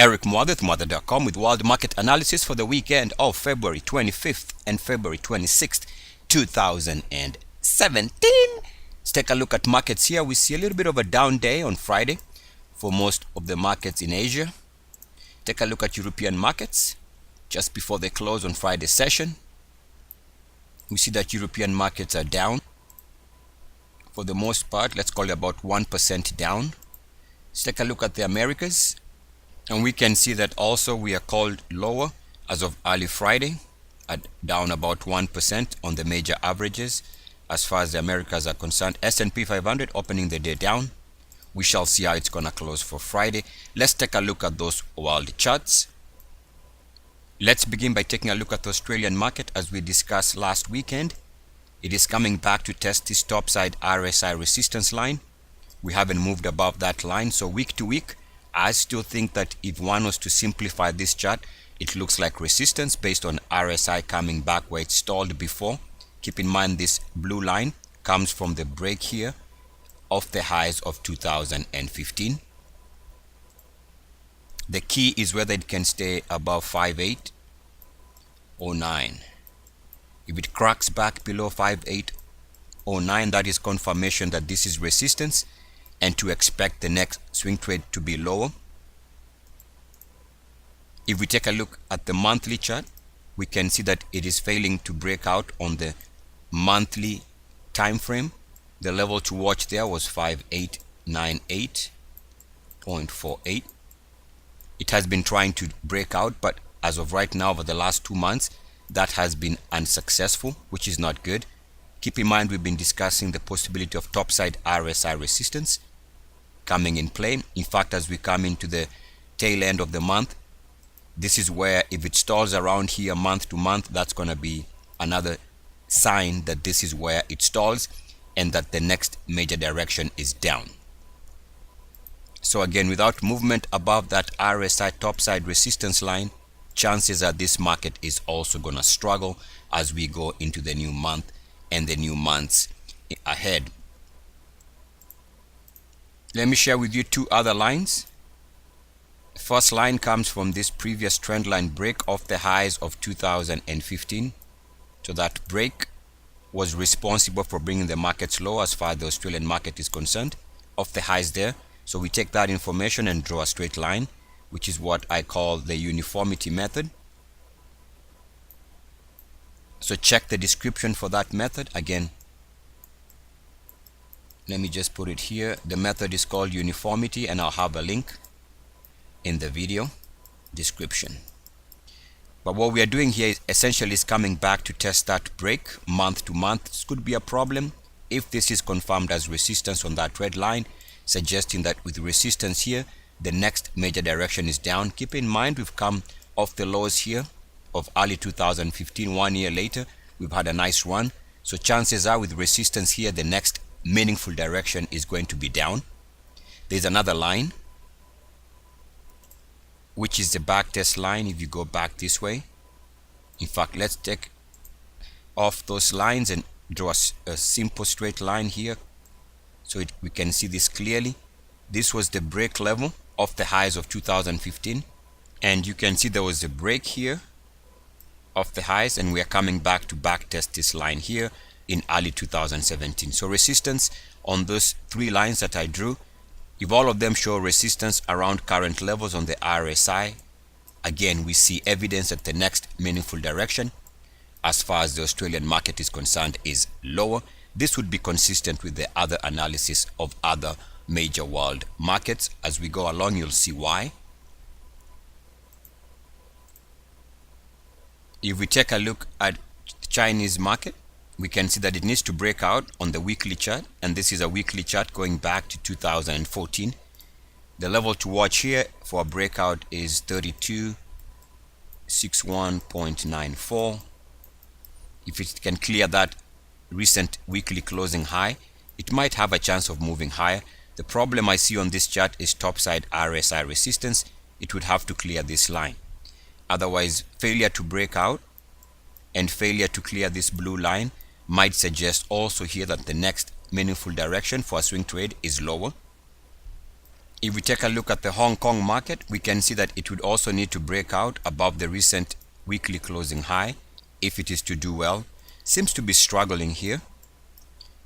Eric Muathe, Muathe.com, with world market analysis for the weekend of February 25th and February 26th, 2017. Let's take a look at markets here. We see a little bit of a down day on Friday for most of the markets in Asia. Take a look at European markets just before they close on Friday's session. We see that European markets are down for the most part. Let's call it about 1% down. Let's take a look at the Americas. And we can see that also we are called lower as of early Friday, at down about 1% on the major averages. As far as the Americas are concerned, S&P 500 opening the day down. We shall see how it's going to close for Friday. Let's take a look at those world charts. Let's begin by taking a look at the Australian market. As we discussed last weekend, it is coming back to test this topside RSI resistance line. We haven't moved above that line, so week to week, I still think that if one was to simplify this chart, it looks like resistance based on RSI coming back where it stalled before. Keep in mind this blue line comes from the break here of the highs of 2015. The key is whether it can stay above 5809. If it cracks back below 5809, that is confirmation that this is resistance, and to expect the next swing trade to be lower. If we take a look at the monthly chart, we can see that it is failing to break out on the monthly time frame. The level to watch there was 5898.48. It has been trying to break out, but as of right now, over the last 2 months, that has been unsuccessful, which is not good. Keep in mind, we've been discussing the possibility of topside RSI resistance coming in play. In fact, as we come into the tail end of the month, this is where if it stalls around here month to month, that's going to be another sign that this is where it stalls and that the next major direction is down. So again, without movement above that RSI topside resistance line, chances are this market is also going to struggle as we go into the new month and the new months ahead. Let me share with you two other lines. The first line comes from this previous trend line break off the highs of 2015. So that break was responsible for bringing the markets low as far as the Australian market is concerned, off the highs there. So we take that information and draw a straight line, which is what I call the uniformity method. So check the description for that method. Again, let me just put it here. The method is called uniformity, and I'll have a link in the video description. But what we are doing here is essentially coming back to test that break month to month. This could be a problem if this is confirmed as resistance on that red line, suggesting that with resistance here, the next major direction is down. Keep in mind, we've come off the lows here of early 2015. 1 year later, we've had a nice run. So chances are with resistance here, the next meaningful direction is going to be down. There's another line, which is the backtest line if you go back this way. In fact, let's take off those lines and draw a simple straight line here so we can see this clearly. This was the break level of the highs of 2015, and you can see there was a break here of the highs, and we are coming back to backtest this line here in early 2017. So resistance on those three lines that I drew, if all of them show resistance around current levels on the RSI, again, we see evidence that the next meaningful direction as far as the Australian market is concerned is lower. This would be consistent with the other analysis of other major world markets. As we go along, you'll see why. If we take a look at the Chinese market, we can see that it needs to break out on the weekly chart, and this is a weekly chart going back to 2014. The level to watch here for a breakout is 3261.94. If it can clear that recent weekly closing high, it might have a chance of moving higher. The problem I see on this chart is topside RSI resistance. It would have to clear this line. Otherwise, failure to break out and failure to clear this blue line might suggest also here that the next meaningful direction for a swing trade is lower. If we take a look at the Hong Kong market, we can see that it would also need to break out above the recent weekly closing high if it is to do well. Seems to be struggling here.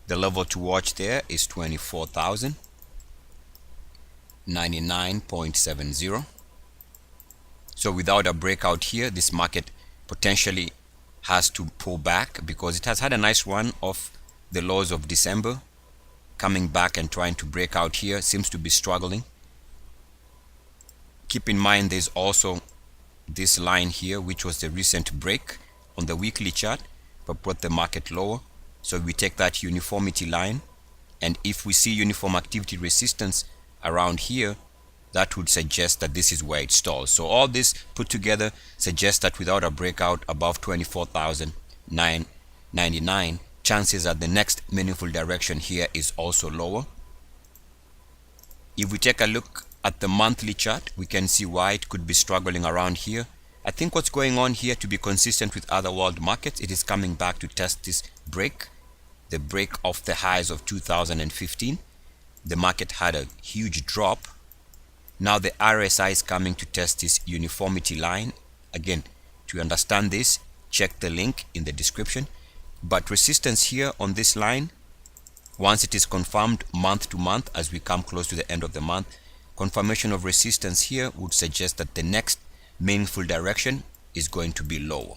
The level to watch there is 24,099.70. So without a breakout here, this market potentially has to pull back because it has had a nice run off the lows of December. Coming back and trying to break out here, seems to be struggling. Keep in mind there's also this line here, which was the recent break on the weekly chart but brought the market lower. So we take that uniformity line, and if we see uniform activity resistance around here, that would suggest that this is where it stalls. So all this put together suggests that without a breakout above 24,999, chances are the next meaningful direction here is also lower. If we take a look at the monthly chart, we can see why it could be struggling around here. I think what's going on here, to be consistent with other world markets, it is coming back to test this break, the break of the highs of 2015. The market had a huge drop. Now the RSI is coming to test this uniformity line. Again, to understand this, check the link in the description. But resistance here on this line, once it is confirmed month to month as we come close to the end of the month, confirmation of resistance here would suggest that the next meaningful direction is going to be lower.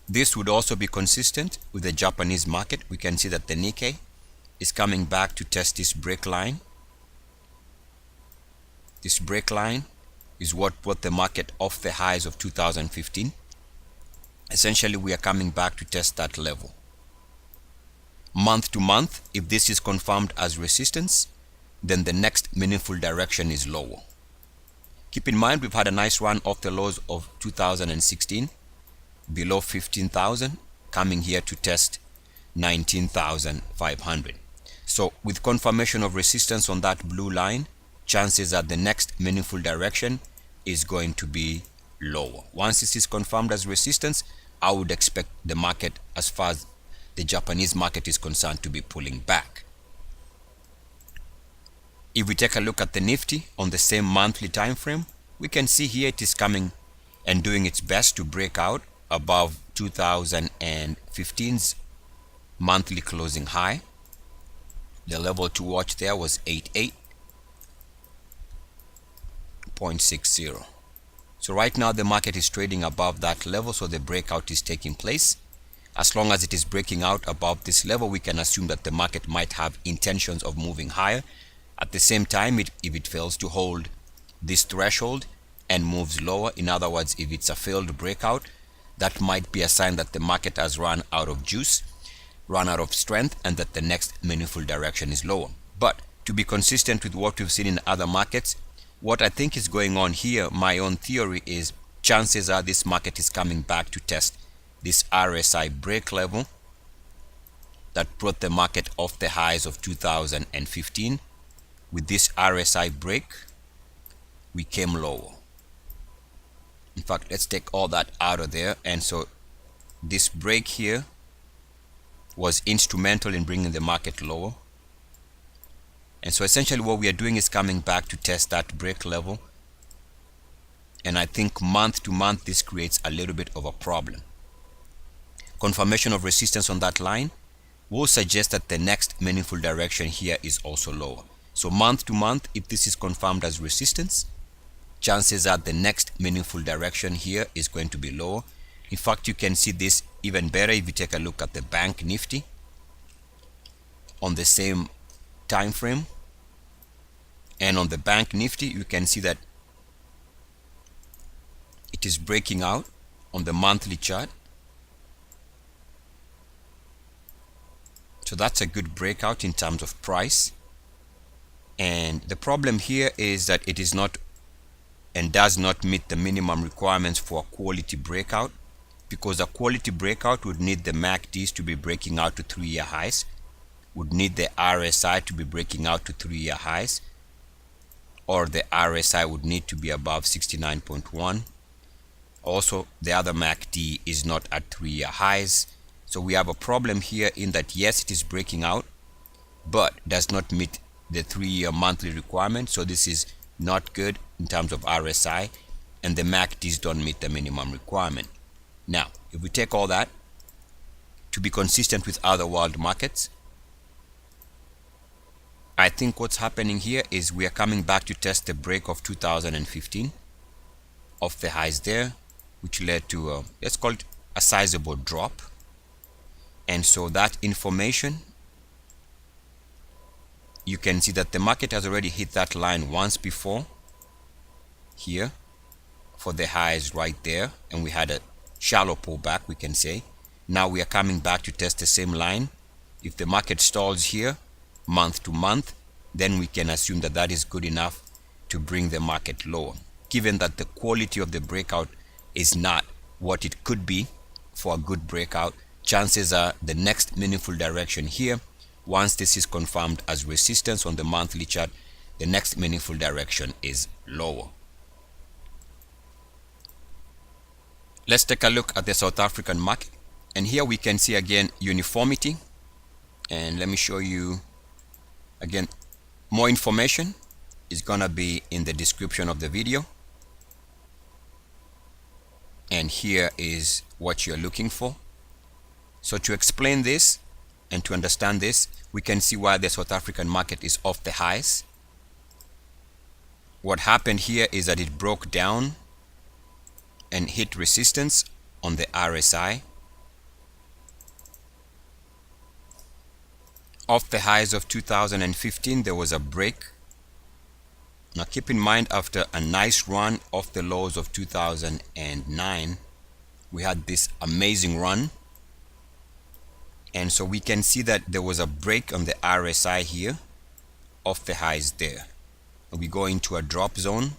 This would also be consistent with the Japanese market. We can see that the Nikkei is coming back to test this break line. This break line is what brought the market off the highs of 2015. Essentially, we are coming back to test that level. Month to month, if this is confirmed as resistance, then the next meaningful direction is lower. Keep in mind, we've had a nice run off the lows of 2016, below 15,000, coming here to test 19,500. So with confirmation of resistance on that blue line, chances are the next meaningful direction is going to be lower. Once this is confirmed as resistance, I would expect the market, as far as the Japanese market is concerned, to be pulling back. If we take a look at the Nifty on the same monthly time frame, we can see here it is coming and doing its best to break out above 2015's monthly closing high. The level to watch there was 88.60. So right now the market is trading above that level, so the breakout is taking place. As long as it is breaking out above this level, we can assume that the market might have intentions of moving higher. At the same time, if it fails to hold this threshold and moves lower, in other words, if it's a failed breakout, that might be a sign that the market has run out of juice, run out of strength, and that the next meaningful direction is lower. But to be consistent with what we've seen in other markets, what I think is going on here, my own theory, is chances are this market is coming back to test this RSI break level that brought the market off the highs of 2015. With this RSI break, we came lower. In fact, let's take all that out of there. And so this break here was instrumental in bringing the market lower. And so essentially what we are doing is coming back to test that break level. And I think month to month this creates a little bit of a problem. Confirmation of resistance on that line will suggest that the next meaningful direction here is also lower. So month to month, if this is confirmed as resistance, chances are the next meaningful direction here is going to be lower. In fact, you can see this even better if you take a look at the BANKNIFTY on the same time frame. And on the BANKNIFTY, you can see that it is breaking out on the monthly chart. So that's a good breakout in terms of price. And the problem here is that it is not and does not meet the minimum requirements for a quality breakout, because a quality breakout would need the MACDs to be breaking out to 3-year highs, would need the RSI to be breaking out to 3-year highs, or the RSI would need to be above 69.1. Also, the other MACD is not at 3-year highs. So we have a problem here in that, yes, it is breaking out, but does not meet the 3-year monthly requirement, so this is not good in terms of RSI, and the MACDs don't meet the minimum requirement. Now, if we take all that to be consistent with other world markets, I think what's happening here is we are coming back to test the break of 2015 of the highs there, which led to let's call it a sizable drop. And so that information, you can see that the market has already hit that line once before here for the highs right there, and we had a shallow pullback, we can say. Now we are coming back to test the same line. If the market stalls here month to month, then we can assume that that is good enough to bring the market lower, given that the quality of the breakout is not what it could be for a good breakout. Chances are the next meaningful direction here, once this is confirmed as resistance on the monthly chart, the next meaningful direction is lower. Let's take a look at the South African market, and here we can see again uniformity, and let me show you again. More information is gonna be in the description of the video, and here is what you're looking for. So to explain this and to understand this, we can see why the South African market is off the highs. What happened here is that it broke down and hit resistance on the RSI. Off the highs of 2015, there was a break. Now keep in mind, after a nice run off the lows of 2009, we had this amazing run. And so we can see that there was a break on the RSI here off the highs there. We go into a drop zone.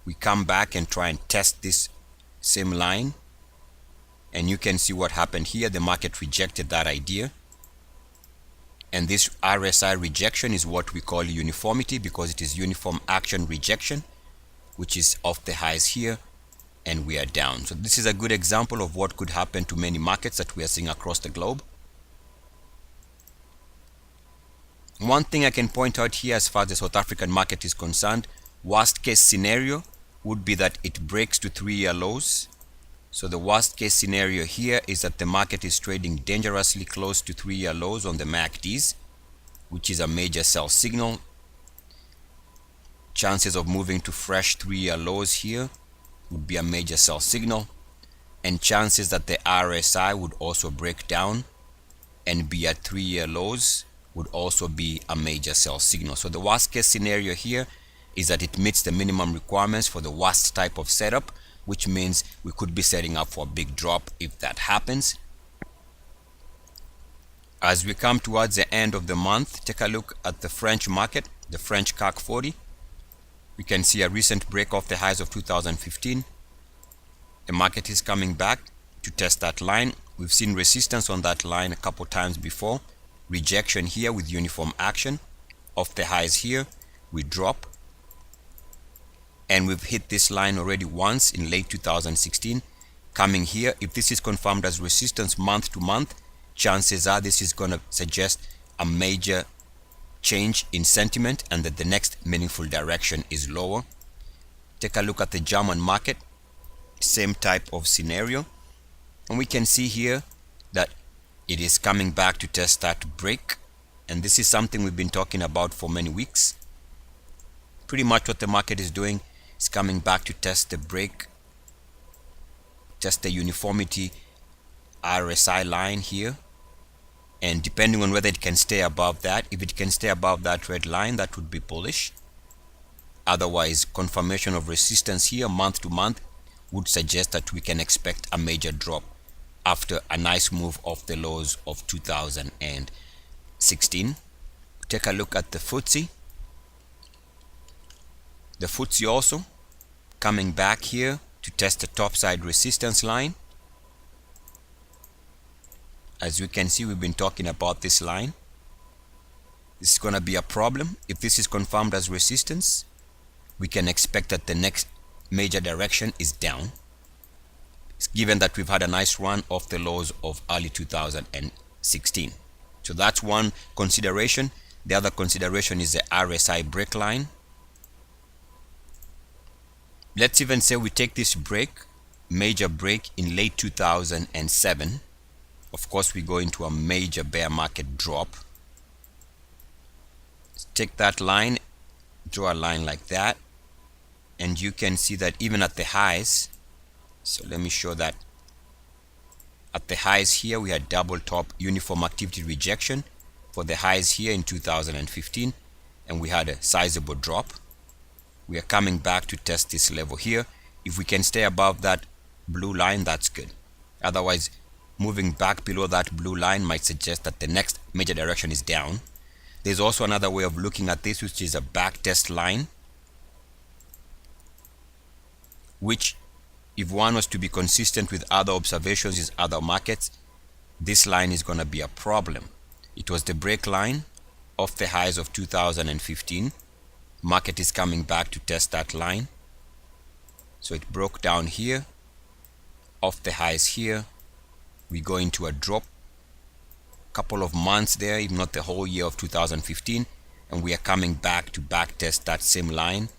We come back and try and test this same line. And you can see what happened here. The market rejected that idea. And this RSI rejection is what we call uniformity, because it is uniform action rejection, which is off the highs here, and we are down. So this is a good example of what could happen to many markets that we are seeing across the globe. One thing I can point out here as far as the South African market is concerned, worst case scenario would be that it breaks to 3-year lows. So the worst case scenario here is that the market is trading dangerously close to 3-year lows on the MACDs, which is a major sell signal. Chances of moving to fresh 3-year lows here would be a major sell signal, and chances that the RSI would also break down and be at 3-year lows would also be a major sell signal. So the worst case scenario here is that it meets the minimum requirements for the worst type of setup, which means we could be setting up for a big drop if that happens. As we come towards the end of the month, take a look at the French market, the French CAC 40. We can see a recent break off the highs of 2015. The market is coming back to test that line. We've seen resistance on that line a couple times before. Rejection here with uniform action. Off the highs here, we drop. And we've hit this line already once in late 2016. Coming here, if this is confirmed as resistance month to month, chances are this is going to suggest a major change in sentiment and that the next meaningful direction is lower. Take a look at the German market, same type of scenario, and we can see here that it is coming back to test that break, and this is something we've been talking about for many weeks. Pretty much what the market is doing is coming back to test the break, test the uniformity RSI line here, and depending on whether it can stay above that, if it can stay above that red line, that would be bullish. Otherwise, confirmation of resistance here month to month would suggest that we can expect a major drop after a nice move off the lows of 2016. Take a look at the FTSE. The FTSE also coming back here to test the topside resistance line. As you can see, we've been talking about this line. This is going to be a problem. If this is confirmed as resistance, we can expect that the next major direction is down, given that we've had a nice run off the lows of early 2016. So that's one consideration. The other consideration is the RSI break line. Let's even say we take this major break in late 2007. Of course, we go into a major bear market drop. Take that line, draw a line like that, and you can see that even at the highs, so let me show that at the highs here we had double top uniform activity rejection for the highs here in 2015, and we had a sizable drop. We are coming back to test this level here. If we can stay above that blue line, that's good. Otherwise, moving back below that blue line might suggest that the next major direction is down. There's also another way of looking at this, which is a back test line, which, if one was to be consistent with other observations in other markets, this line is going to be a problem. It was the break line of the highs of 2015. Market is coming back to test that line. So it broke down here off the highs here. We go into a drop, couple of months there, if not the whole year of 2015, and we are coming back to back test that same line.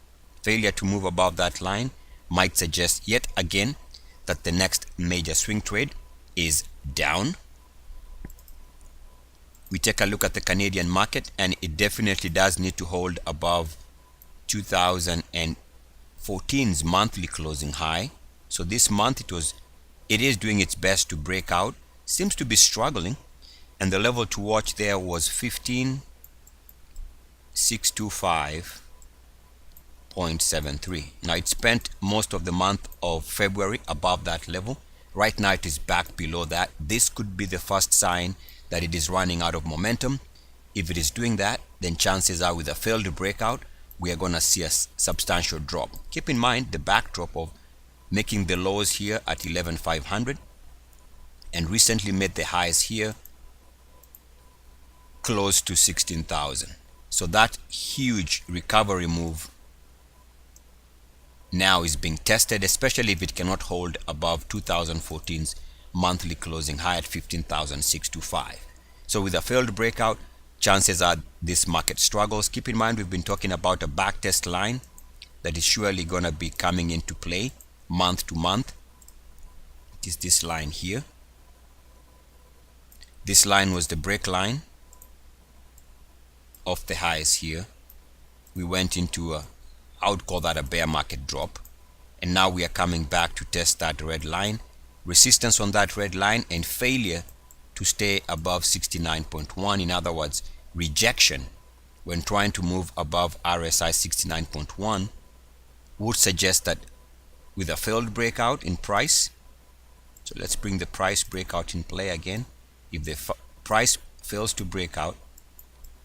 Failure to move above that line might suggest yet again that the next major swing trade is down. We take a look at the Canadian market, and it definitely does need to hold above 2014's monthly closing high. So this month it is doing its best to break out, seems to be struggling, and the level to watch there was 15,625.73. Now it spent most of the month of February above that level. Right now it is back below that. This could be the first sign that it is running out of momentum. If it is doing that, then chances are with a failed breakout, we are going to see a substantial drop. Keep in mind the backdrop of making the lows here at 11,500 and recently made the highs here close to 16,000. So that huge recovery move now is being tested, especially if it cannot hold above 2014's monthly closing high at 15,625. So with a failed breakout, chances are this market struggles. Keep in mind, we've been talking about a backtest line that is surely going to be coming into play month to month. It is this line here. This line was the break line of the highs here. We went into I would call that a bear market drop, and now we are coming back to test that red line, resistance on that red line, and failure to stay above 69.1. In other words, rejection when trying to move above RSI 69.1 would suggest that with a failed breakout in price, so let's bring the price breakout in play again. If the price fails to break out,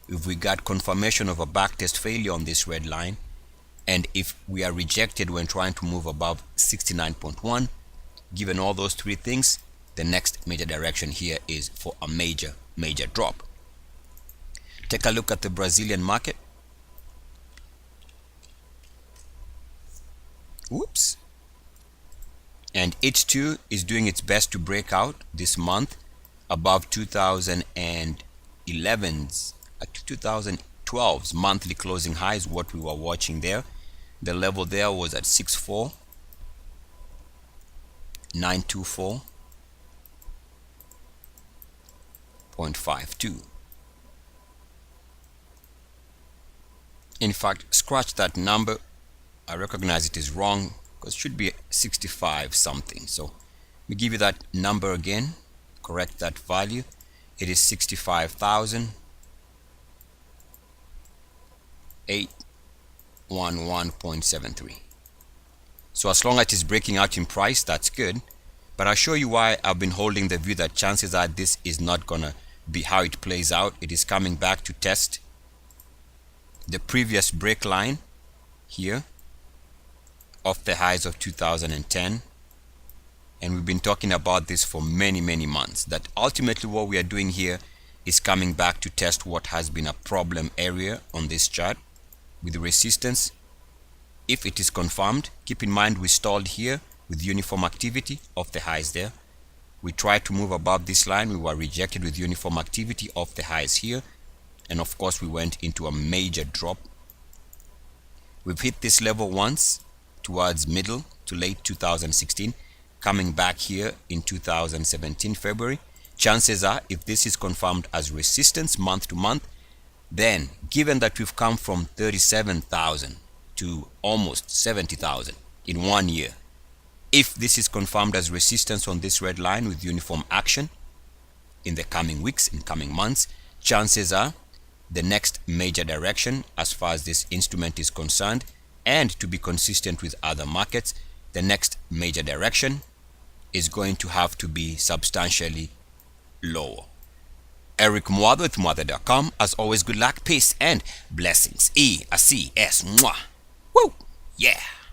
if we got confirmation of a backtest failure on this red line, and if we are rejected when trying to move above 69.1, given all those three things, the next major direction here is for a major drop. Take a look at the Brazilian market. Whoops. And it too is doing its best to break out this month above 2012's monthly closing high is what we were watching there. The level there was at 64,924.52. In fact, scratch that number. I recognize it is wrong because it should be 65 something. So we give you that number again, correct that value. It is 65,811.73. So as long as it is breaking out in price, that's good. But I'll show you why I've been holding the view that chances are this is not gonna be how it plays out. It is coming back to test the previous break line here of the highs of 2010, and we've been talking about this for many months, that ultimately what we are doing here is coming back to test what has been a problem area on this chart with resistance. If it is confirmed, keep in mind we stalled here with uniform activity of the highs there. We tried to move above this line, we were rejected with uniform activity of the highs here. and of course we went into a major drop. We've hit this level once towards middle to late 2016, coming back here in 2017 February. Chances are, if this is confirmed as resistance month to month, then given that we've come from 37,000 to almost 70,000 in 1 year, if this is confirmed as resistance on this red line with uniform action in the coming weeks, in coming months, chances are the next major direction as far as this instrument is concerned, and to be consistent with other markets, the next major direction is going to have to be substantially lower. Eric Muathe with Muathe.com. As always, good luck, peace, and blessings. ESCS. Mwah. Woo! Yeah.